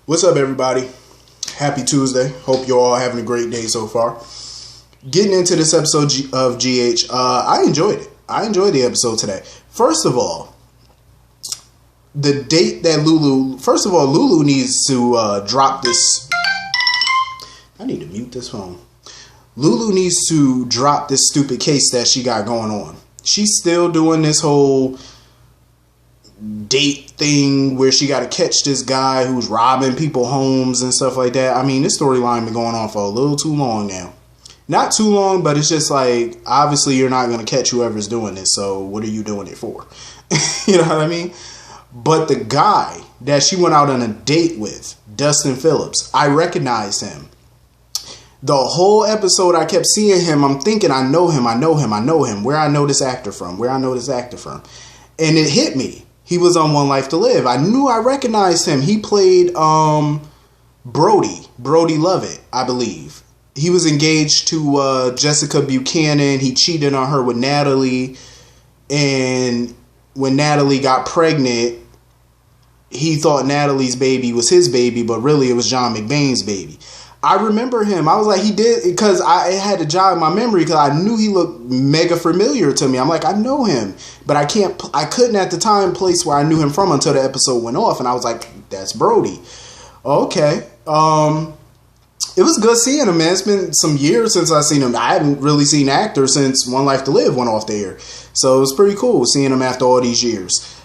What's up, everybody? Happy Tuesday. Hope you're all having a great day so far. Getting into this episode of GH, I enjoyed it. I enjoyed the episode today. First of all, the date that Lulu needs to drop this. I need to mute this phone. Lulu needs to drop this stupid case that she got going on. She's still doing this whole date thing where she got to catch this guy who's robbing people homes and stuff like that. I mean, this storyline been going on for a little too long now. Not too long, but it's just like, obviously you're not going to catch whoever's doing this, so what are you doing it for? You know what I mean? But the guy that she went out on a date with, Dustin Phillips, I recognized him. The whole episode I kept seeing him, I'm thinking, I know him. Where I know this actor from? And it hit me. He was on One Life to Live. I knew I recognized him. He played Brody Lovett, I believe. He was engaged to Jessica Buchanan. He cheated on her with Natalie. And when Natalie got pregnant, he thought Natalie's baby was his baby, but really it was John McBain's baby. I remember him. I was like, he did, because I had to jog my memory because I knew he looked mega familiar to me. I'm like, I know him, but I couldn't at the time place where I knew him from until the episode went off, and I was like, that's Brody. Okay. It was good seeing him, man. It's been some years since I've seen him. I haven't really seen actors since One Life to Live went off the air. So it was pretty cool seeing him after all these years.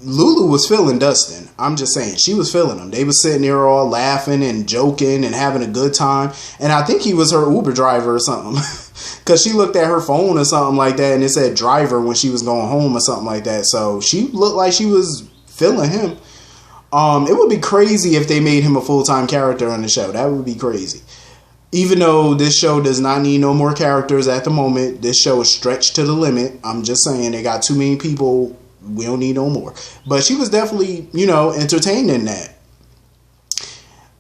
Lulu was feeling Dustin. I'm just saying, she was feeling him. They was sitting there all laughing and joking and having a good time. And I think he was her Uber driver or something. Because she looked at her phone or something like that and it said driver when she was going home or something like that. So she looked like she was feeling him. It would be crazy if they made him a full-time character on the show. That would be crazy. Even though this show does not need no more characters at the moment. This show is stretched to the limit. I'm just saying, they got too many people. We don't need no more. But she was definitely, entertained in that.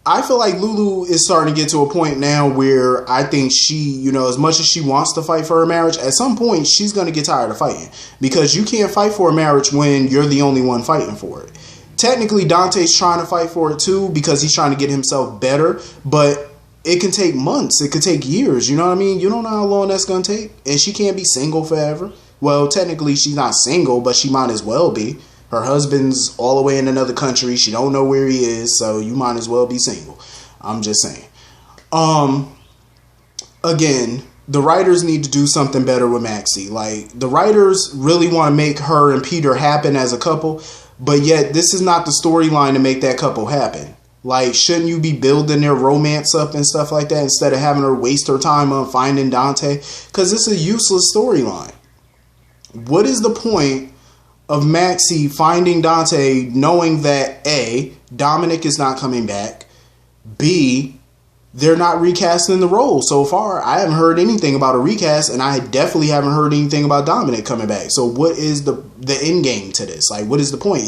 I feel like Lulu is starting to get to a point now where I think she, as much as she wants to fight for her marriage, at some point she's going to get tired of fighting. Because you can't fight for a marriage when you're the only one fighting for it. Technically, Dante's trying to fight for it too because he's trying to get himself better. But it can take months. It could take years. You know what I mean? You don't know how long that's going to take. And she can't be single forever. Well, technically, she's not single, but she might as well be. Her husband's all the way in another country. She don't know where he is, so you might as well be single. I'm just saying. Again, the writers need to do something better with Maxie. Like, the writers really want to make her and Peter happen as a couple, but yet this is not the storyline to make that couple happen. Like, shouldn't you be building their romance up and stuff like that instead of having her waste her time on finding Dante? Because it's a useless storyline. What is the point of Maxie finding Dante knowing that A, Dominic is not coming back, B, they're not recasting the role so far? I haven't heard anything about a recast, and I definitely haven't heard anything about Dominic coming back. So what is the end game to this? Like, what is the point?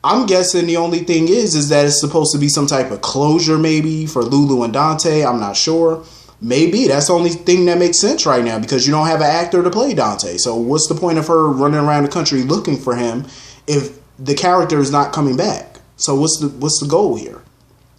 I'm guessing the only thing is that it's supposed to be some type of closure maybe for Lulu and Dante. I'm not sure. Maybe that's the only thing that makes sense right now because you don't have an actor to play Dante. So what's the point of her running around the country looking for him if the character is not coming back? So what's the goal here?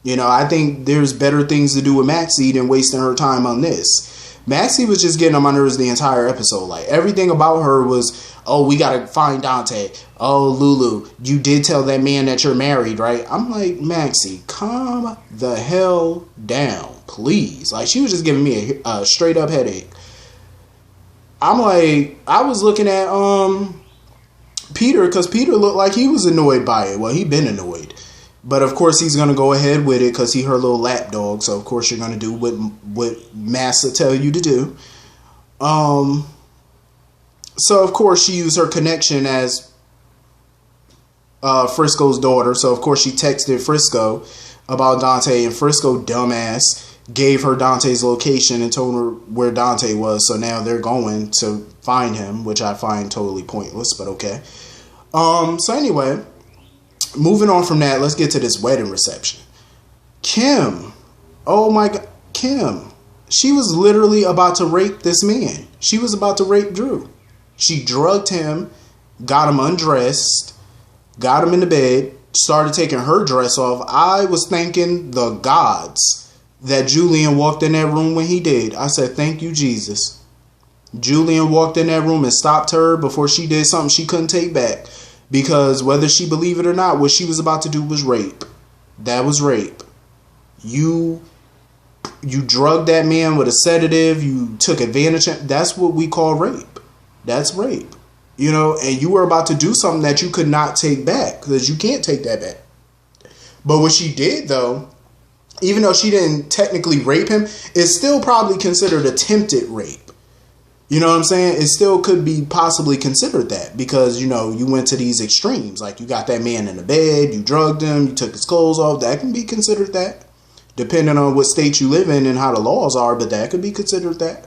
I think there's better things to do with Maxie than wasting her time on this. Maxie was just getting on my nerves the entire episode. Like, everything about her was, oh, we gotta find Dante. Oh, Lulu, you did tell that man that you're married, right? I'm like, Maxie, calm the hell down, please. Like, she was just giving me a straight up headache. I'm like, I was looking at Peter because Peter looked like he was annoyed by it. Well, he'd been annoyed. But of course he's going to go ahead with it because he her little lap dog. So of course you're going to do what Massa tell you to do. So of course she used her connection as Frisco's daughter. So of course she texted Frisco about Dante, and Frisco, dumbass, gave her Dante's location and told her where Dante was. So now they're going to find him, which I find totally pointless, but okay. So anyway, moving on from that, let's get to this wedding reception. Kim. Oh my God. Kim. She was literally about to rape this man. She was about to rape Drew. She drugged him, got him undressed, got him in the bed, started taking her dress off, I was thanking the gods that Julian walked in that room when he did. I said, thank you, Jesus. Julian walked in that room and stopped her before she did something she couldn't take back. Because whether she believed it or not, what she was about to do was rape. That was rape. You drugged that man with a sedative. You took advantage of. That's what we call rape. That's rape. You know, and you were about to do something that you could not take back, because you can't take that back. But what she did, though, even though she didn't technically rape him, it's still probably considered attempted rape. You know what I'm saying? It still could be possibly considered that, because, you know, you went to these extremes. Like, you got that man in the bed, you drugged him, you took his clothes off. That can be considered that, depending on what state you live in and how the laws are. But that could be considered that.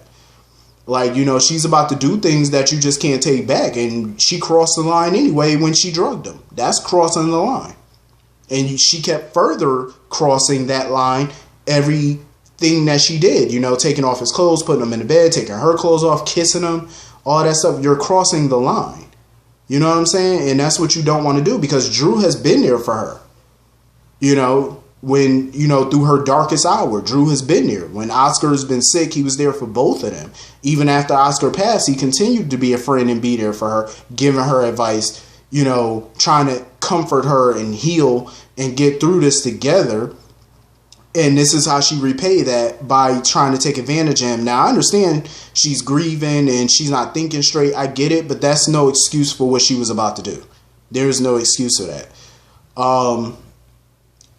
Like, you know, she's about to do things that you just can't take back. And she crossed the line anyway when she drugged him. That's crossing the line. And she kept further crossing that line everything that she did. You know, taking off his clothes, putting him in the bed, taking her clothes off, kissing him, all that stuff. You're crossing the line. You know what I'm saying? And that's what you don't want to do, because Drew has been there for her. You know, when, you know, through her darkest hour, Drew has been there. When Oscar's been sick, he was there for both of them. Even after Oscar passed, he continued to be a friend and be there for her, giving her advice, you know, trying to comfort her and heal and get through this together. And this is how she repaid that, by trying to take advantage of him. Now, I understand she's grieving and she's not thinking straight. I get it, but that's no excuse for what she was about to do. There is no excuse for that.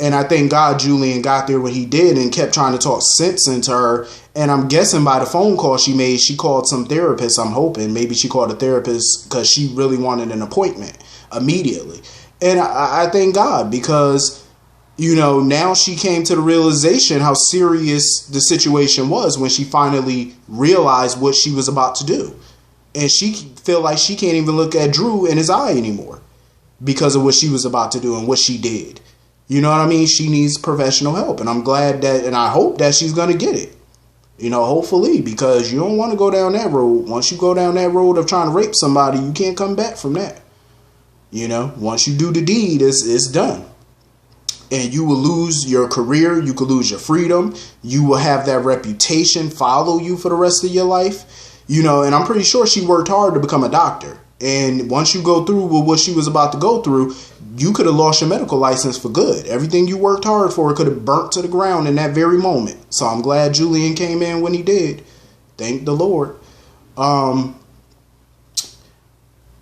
And I thank God Julian got there when he did and kept trying to talk sense into her. And I'm guessing by the phone call she made, she called some therapist. I'm hoping maybe she called a therapist because she really wanted an appointment immediately. And I thank God, because, you know, now she came to the realization how serious the situation was when she finally realized what she was about to do. And she feel like she can't even look at Drew in his eye anymore because of what she was about to do and what she did. You know what I mean? She needs professional help. And I'm glad that, and I hope that she's going to get it. You know, hopefully, because you don't want to go down that road. Once you go down that road of trying to rape somebody, you can't come back from that. You know, once you do the deed, it's done. And you will lose your career. You could lose your freedom. You will have that reputation follow you for the rest of your life. You know, and I'm pretty sure she worked hard to become a doctor. And once you go through with what she was about to go through, you could have lost your medical license for good. Everything you worked hard for could have burnt to the ground in that very moment. So I'm glad Julian came in when he did. Thank the Lord.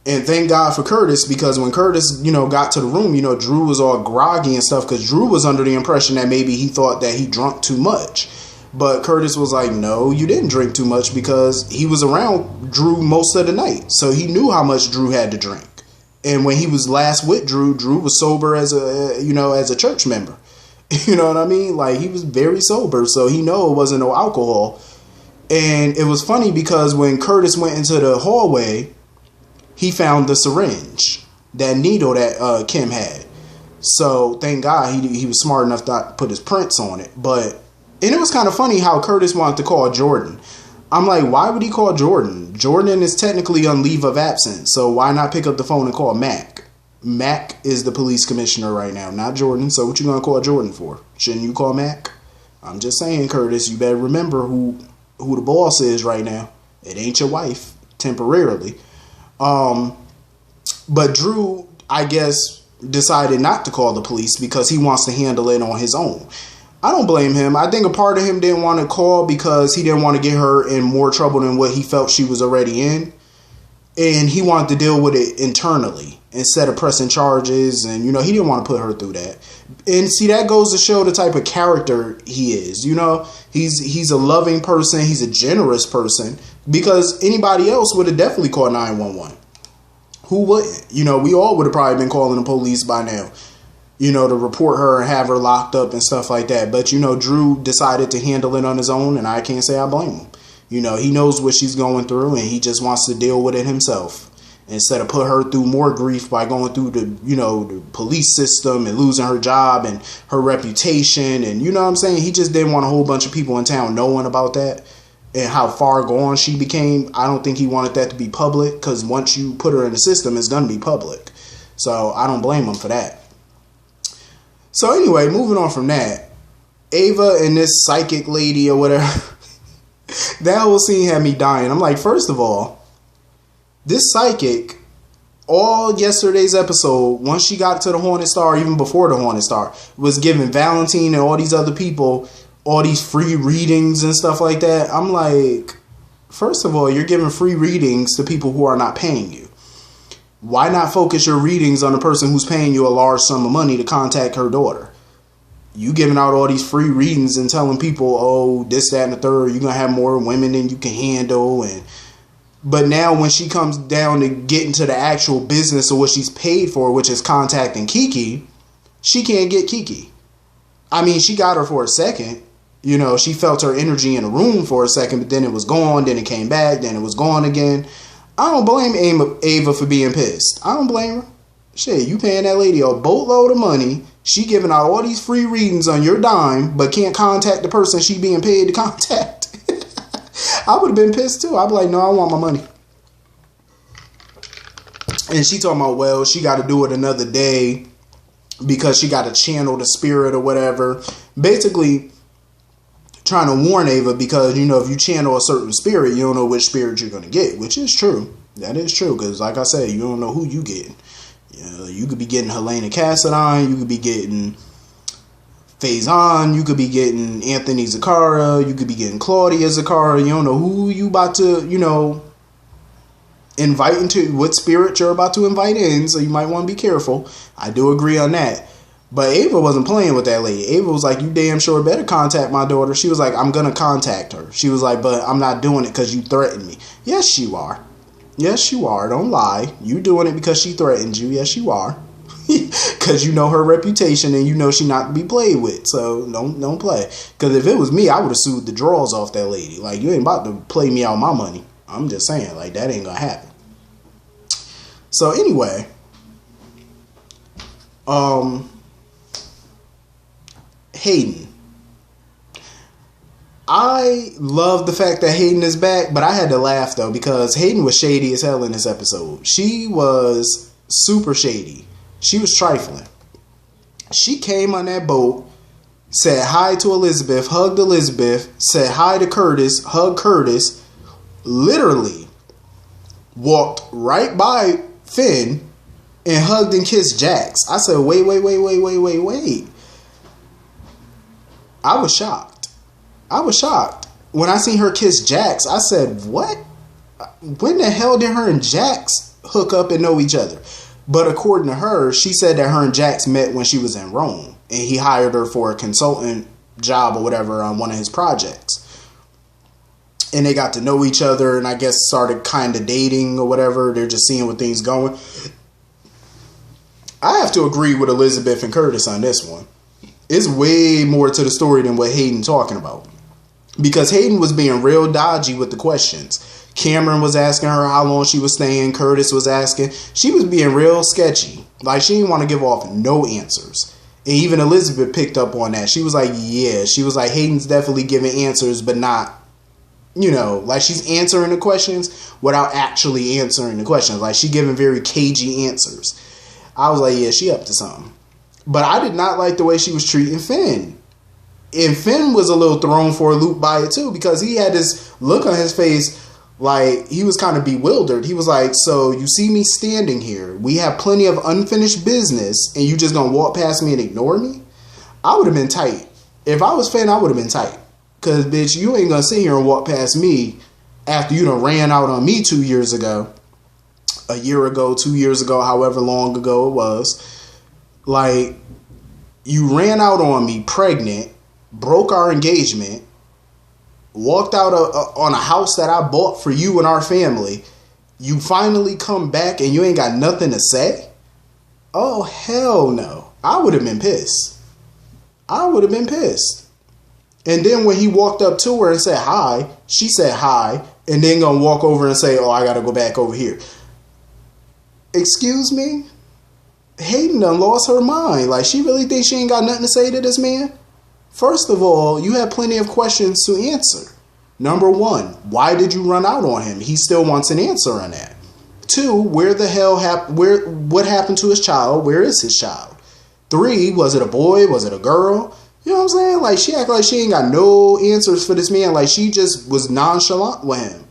And thank God for Curtis, because when Curtis, you know, got to the room, you know, Drew was all groggy and stuff, because Drew was under the impression that maybe he thought that he drunk too much. But Curtis was like, no, you didn't drink too much, because he was around Drew most of the night. So he knew how much Drew had to drink. And when he was last with Drew, Drew was sober as a church member. You know what I mean? Like, he was very sober, so he knew it wasn't no alcohol. And it was funny because when Curtis went into the hallway, he found the syringe, that needle that Kim had. So thank God he was smart enough not to put his prints on it. And it was kind of funny how Curtis wanted to call Jordan. I'm like, why would he call Jordan? Jordan is technically on leave of absence, so why not pick up the phone and call Mac? Mac is the police commissioner right now, not Jordan. So what you gonna call Jordan for? Shouldn't you call Mac? I'm just saying, Curtis, you better remember who the boss is right now. It ain't your wife, temporarily. But Drew, I guess, decided not to call the police because he wants to handle it on his own. I don't blame him. I think a part of him didn't want to call because he didn't want to get her in more trouble than what he felt she was already in. And he wanted to deal with it internally instead of pressing charges. And, you know, he didn't want to put her through that. And see, that goes to show the type of character he is. You know, he's a loving person. He's a generous person, because anybody else would have definitely called 911. Who wouldn't? You know, we all would have probably been calling the police by now, you know, to report her and have her locked up and stuff like that. But, you know, Drew decided to handle it on his own, and I can't say I blame him. You know, he knows what she's going through, and he just wants to deal with it himself instead of put her through more grief by going through the, you know, the police system and losing her job and her reputation. And, you know what I'm saying? He just didn't want a whole bunch of people in town knowing about that and how far gone she became. I don't think he wanted that to be public, because once you put her in the system, it's going to be public. So I don't blame him for that. So anyway, moving on from that, Ava and this psychic lady or whatever, that whole scene had me dying. I'm like, first of all, this psychic, all yesterday's episode, once she got to the Hornet Star, even before the Hornet Star, was giving Valentine and all these other people all these free readings and stuff like that. I'm like, first of all, you're giving free readings to people who are not paying you. Why not focus your readings on the person who's paying you a large sum of money to contact her daughter? You giving out all these free readings and telling people, oh, this, that, and the third, you're going to have more women than you can handle. But now when she comes down to get into the actual business of what she's paid for, which is contacting Kiki, she can't get Kiki. I mean, she got her for a second. You know, she felt her energy in the room for a second, but then it was gone, then it came back, then it was gone again. I don't blame Ava for being pissed. I don't blame her. Shit, you paying that lady a boatload of money. She giving out all these free readings on your dime, but can't contact the person she being paid to contact. I would have been pissed too. I'd be like, no, I want my money. And she talking about, well, she got to do it another day because she got to channel the spirit or whatever. Basically, trying to warn Ava because, you know, if you channel a certain spirit, you don't know which spirit you're going to get, which is true. That is true because, like I said, you don't know who you getting. You could be getting Helena Cassadine, you could be getting Faison, you could be getting Anthony Zaccara, you could be getting Claudia Zaccara. You don't know who you about to, you know, invite into, what spirit you're about to invite in, so you might want to be careful. I do agree on that. But Ava wasn't playing with that lady. Ava was like, you damn sure better contact my daughter. She was like, I'm going to contact her. She was like, but I'm not doing it because you threatened me. Yes, you are. Yes, you are. Don't lie. You doing it because she threatened you. Yes, you are. Because you know her reputation and you know she not to be played with. So don't play. Because if it was me, I would have sued the draws off that lady. Like, you ain't about to play me out my money. I'm just saying, like, that ain't going to happen. So anyway, Hayden. I love the fact that Hayden is back, but I had to laugh though because Hayden was shady as hell in this episode. She was super shady. She was trifling. She came on that boat, said hi to Elizabeth, hugged Elizabeth, said hi to Curtis, hugged Curtis, literally walked right by Finn and hugged and kissed Jax. I said, wait. I was shocked. When I seen her kiss Jax, I said, what? When the hell did her and Jax hook up and know each other? But according to her, she said that her and Jax met when she was in Rome. And he hired her for a consultant job or whatever on one of his projects. And they got to know each other and I guess started kind of dating or whatever. They're just seeing where things going. I have to agree with Elizabeth and Curtis on this one. It's way more to the story than what Hayden talking about. Because Hayden was being real dodgy with the questions. Cameron was asking her how long she was staying. Curtis was asking. She was being real sketchy. Like, she didn't want to give off no answers. And even Elizabeth picked up on that. She was like, yeah. She was like, Hayden's definitely giving answers, but not, you know, like she's answering the questions without actually answering the questions. Like, she giving very cagey answers. I was like, yeah, she up to something. But I did not like the way she was treating Finn. And Finn was a little thrown for a loop by it too, because he had this look on his face like he was kind of bewildered. He was like, so you see me standing here. We have plenty of unfinished business and you just gonna walk past me and ignore me? I would have been tight. If I was Finn, I would have been tight. Because, bitch, you ain't gonna sit here and walk past me after you done ran out on me 2 years ago. A year ago, 2 years ago, however long ago it was. Like, you ran out on me pregnant, broke our engagement, walked out on a house that I bought for you and our family. You finally come back and you ain't got nothing to say? Oh, hell no. I would have been pissed. And then when he walked up to her and said hi, she said hi, and then gonna walk over and say, oh, I gotta go back over here. Excuse me? Hayden done lost her mind. Like, she really thinks she ain't got nothing to say to this man? First of all, you have plenty of questions to answer. Number one, why did you run out on him? He still wants an answer on that. Two, what happened to his child? Where is his child? 3, was it a boy? Was it a girl? You know what I'm saying? Like, she act like she ain't got no answers for this man. Like, she just was nonchalant with him.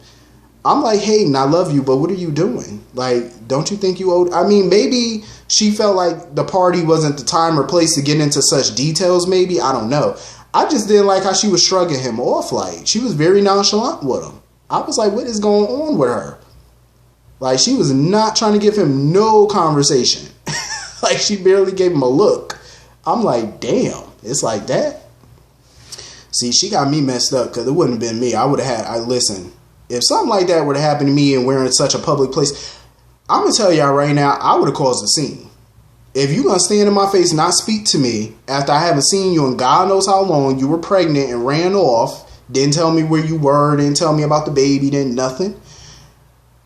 I'm like, Hayden, I love you, but what are you doing? Like, don't you think you owed... I mean, maybe she felt like the party wasn't the time or place to get into such details, maybe. I don't know. I just didn't like how she was shrugging him off. Like, she was very nonchalant with him. I was like, what is going on with her? Like, she was not trying to give him no conversation. Like, she barely gave him a look. I'm like, damn, it's like that? See, she got me messed up because it wouldn't have been me. I would have had... listen, if something like that would have happened to me and we're in such a public place, I'm going to tell y'all right now, I would have caused a scene. If you going to stand in my face and not speak to me after I haven't seen you in God knows how long, you were pregnant and ran off, didn't tell me where you were, didn't tell me about the baby, didn't nothing,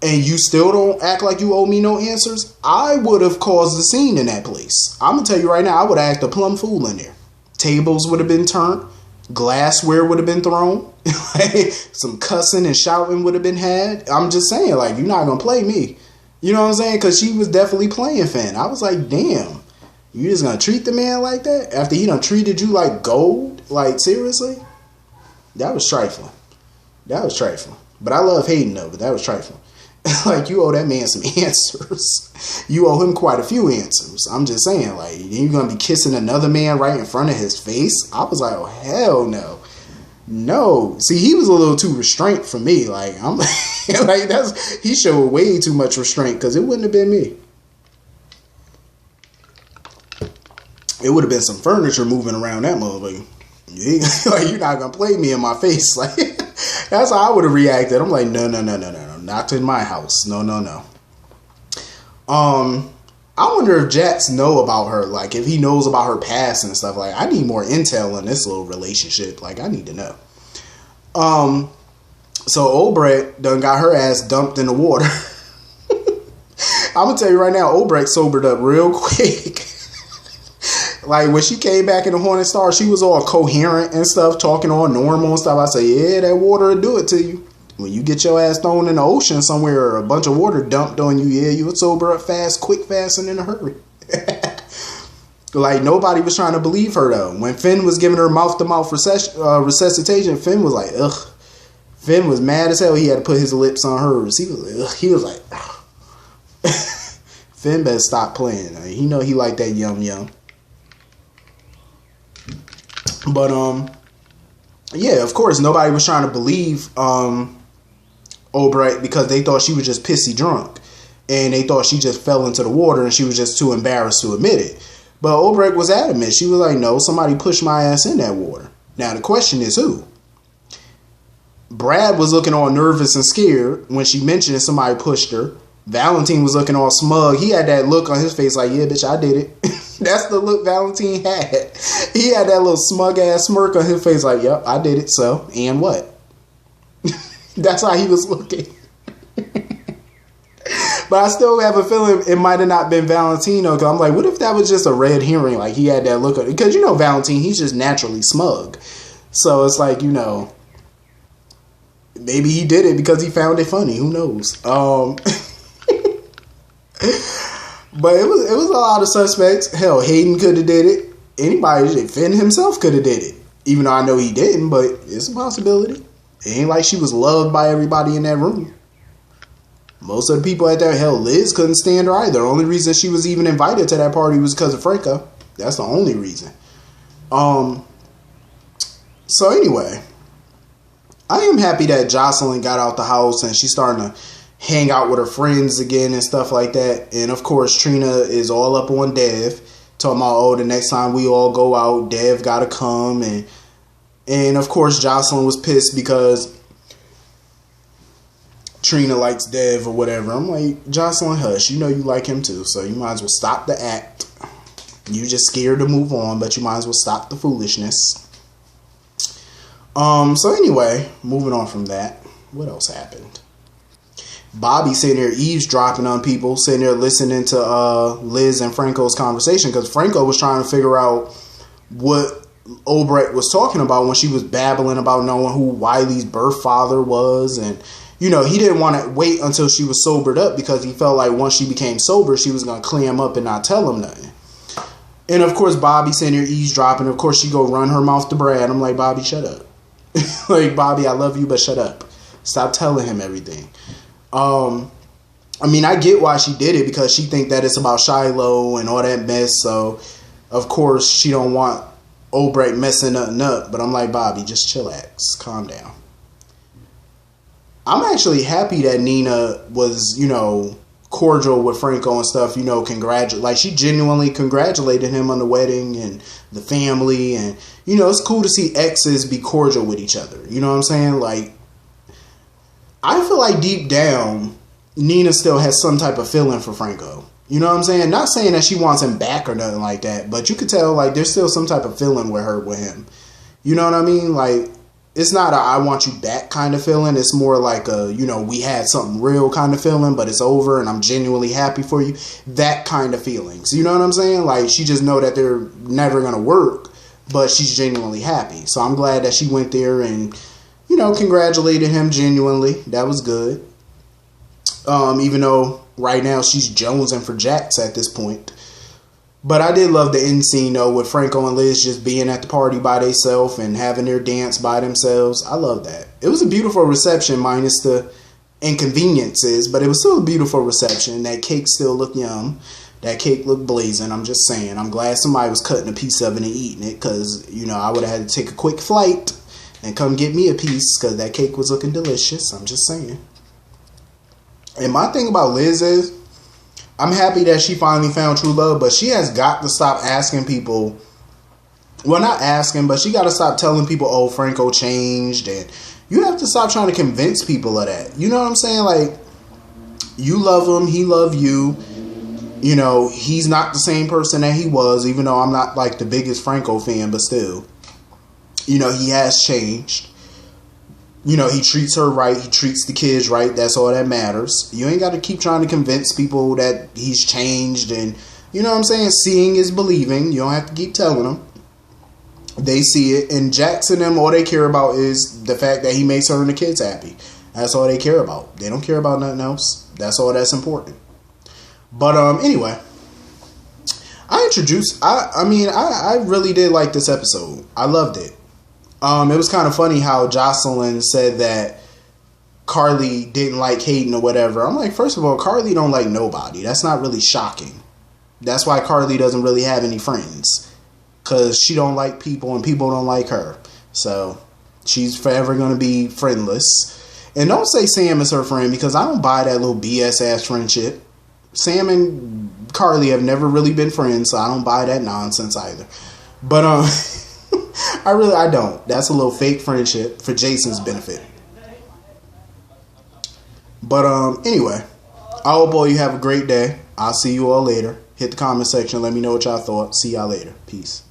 and you still don't act like you owe me no answers, I would have caused a scene in that place. I'm going to tell you right now, I would have acted a plumb fool in there. Tables would have been turned. Glassware would have been thrown. Some cussing and shouting would have been had. I'm just saying, like, you're not going to play me. You know what I'm saying? Because she was definitely playing Finn. I was like, damn, you just going to treat the man like that? After he done treated you like gold? Like, seriously? That was trifling. That was trifling. But I love Hayden, though, but that was trifling. Like, you owe that man some answers. You owe him quite a few answers. I'm just saying, like, you're going to be kissing another man right in front of his face? I was like, oh, hell no. No. See, he was a little too restrained for me. Like, I'm like, he showed way too much restraint because it wouldn't have been me. It would have been some furniture moving around that motherfucker. Like, you're not going to play me in my face. Like, that's how I would have reacted. I'm like, no. Not in my house. No. I wonder if Jax know about her, like if he knows about her past and stuff. Like, I need more intel on this little relationship. Like, I need to know. So Obrecht done got her ass dumped in the water. I'm gonna tell you right now, Obrecht sobered up real quick. Like, when she came back in the Hornet Star, she was all coherent and stuff, talking all normal and stuff. I say, yeah, that water will do it to you. When you get your ass thrown in the ocean somewhere or a bunch of water dumped on you, yeah, you would sober up fast, quick, fast, and in a hurry. Like, nobody was trying to believe her, though. When Finn was giving her mouth-to-mouth resuscitation, Finn was like, ugh. Finn was mad as hell. He had to put his lips on hers. He was like, ugh. Finn better stop playing. He know he like that yum. But, yeah, of course, nobody was trying to believe, Obrecht because they thought she was just pissy drunk and they thought she just fell into the water and she was just too embarrassed to admit it. But Obrecht was adamant. She was like, no, somebody pushed my ass in that water. Now the question is who? Brad was looking all nervous and scared when she mentioned somebody pushed her. Valentine was looking all smug. He had that look on his face like, yeah, bitch, I did it. That's the look Valentine had. He had that little smug ass smirk on his face like, yep, I did it. So, and what? That's how he was looking. But I still have a feeling it might have not been Valentino. Because I'm like, what if that was just a red herring? Like, he had that look on it. Because, you know, Valentine, he's just naturally smug. So it's like, you know, maybe he did it because he found it funny. Who knows? But it was a lot of suspects. Hell, Hayden could have did it. Anybody, Finn himself could have did it. Even though I know he didn't, but it's a possibility. It ain't like she was loved by everybody in that room. Most of the people at that, hell, Liz couldn't stand her either. The only reason she was even invited to that party was because of Franco. That's the only reason. So anyway, I am happy that Jocelyn got out the house and she's starting to hang out with her friends again and stuff like that. And of course, Trina is all up on Dev, talking about, oh, the next time we all go out, Dev gotta come. And of course, Jocelyn was pissed because Trina likes Dev or whatever. I'm like, Jocelyn, hush. You know you like him too, so you might as well stop the act. You just scared to move on, but you might as well stop the foolishness. So anyway, moving on from that, what else happened? Bobby sitting there eavesdropping on people, sitting there listening to Liz and Franco's conversation, because Franco was trying to figure out what Obrecht was talking about when she was babbling about knowing who Wiley's birth father was. And, you know, he didn't want to wait until she was sobered up because he felt like once she became sober, she was going to clam up and not tell him nothing. And of course, Bobby sitting here eavesdropping. Of course, she go run her mouth to Brad. I'm like, Bobby, shut up. Like, Bobby, I love you, but shut up. Stop telling him everything. I mean, I get why she did it, because she think that it's about Shiloh and all that mess. So, of course, she don't want Obrecht messing nothing up. But I'm like, Bobby, just chillax. Calm down. I'm actually happy that Nina was, cordial with Franco and stuff, like she genuinely congratulated him on the wedding and the family, and it's cool to see exes be cordial with each other. You know what I'm saying? Like, I feel like deep down Nina still has some type of feeling for Franco. You know what I'm saying? Not saying that she wants him back or nothing like that, but you could tell like there's still some type of feeling with him. You know what I mean? Like, it's not a I want you back kind of feeling. It's more like a, we had something real kind of feeling, but it's over and I'm genuinely happy for you. That kind of feelings. You know what I'm saying? Like, she just know that they're never going to work, but she's genuinely happy. So I'm glad that she went there and, congratulated him genuinely. That was good. Even though right now she's jonesing for Jax at this point. But I did love the end scene, though, with Franco and Liz just being at the party by themselves and having their dance by themselves. I love that. It was a beautiful reception, minus the inconveniences, but it was still a beautiful reception. That cake still looked yum. That cake looked blazing. I'm just saying. I'm glad somebody was cutting a piece of it and eating it, because, I would have had to take a quick flight and come get me a piece, because that cake was looking delicious. I'm just saying. And my thing about Liz is, I'm happy that she finally found true love, but she has got to stop asking people. Well, not asking, but she got to stop telling people, oh, Franco changed. And you have to stop trying to convince people of that. You know what I'm saying? Like, you love him. He love you. He's not the same person that he was, even though I'm not like the biggest Franco fan, but still, he has changed. He treats her right. He treats the kids right. That's all that matters. You ain't got to keep trying to convince people that he's changed. And, you know what I'm saying? Seeing is believing. You don't have to keep telling them. They see it. And Jax and them, all they care about is the fact that he makes her and the kids happy. That's all they care about. They don't care about nothing else. That's all that's important. But, anyway. I really did like this episode. I loved it. It was kind of funny how Jocelyn said that Carly didn't like Hayden or whatever. I'm like, first of all, Carly don't like nobody. That's not really shocking. That's why Carly doesn't really have any friends. Because she don't like people and people don't like her. So she's forever going to be friendless. And don't say Sam is her friend, because I don't buy that little BS ass friendship. Sam and Carly have never really been friends, so I don't buy that nonsense either. But, I don't. That's a little fake friendship for Jason's benefit. But, anyway. I hope all you have a great day. I'll see you all later. Hit the comment section. Let me know what y'all thought. See y'all later. Peace.